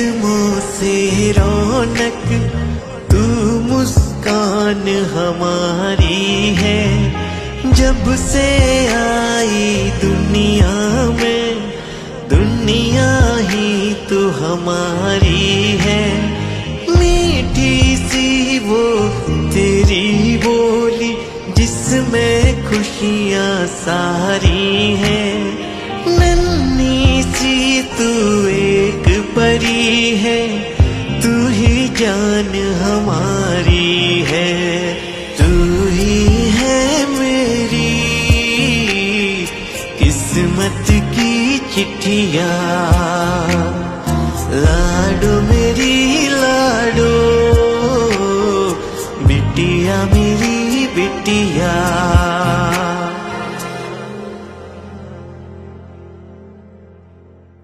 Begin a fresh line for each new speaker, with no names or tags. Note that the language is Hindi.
कदमों से रौनक, तू मुस्कान हमारी है। जब से आई दुनिया में, दुनिया ही तो हमारी है। मीठी सी वो तेरी बोली, जिसमें खुशियाँ सारी हैं। नन्ही सी तू एक परी है, तू ही जान हमारी है। तू ही है मेरी किस्मत की चिट्ठिया। लाडो मेरी लाडो, बिटिया मेरी बिटिया।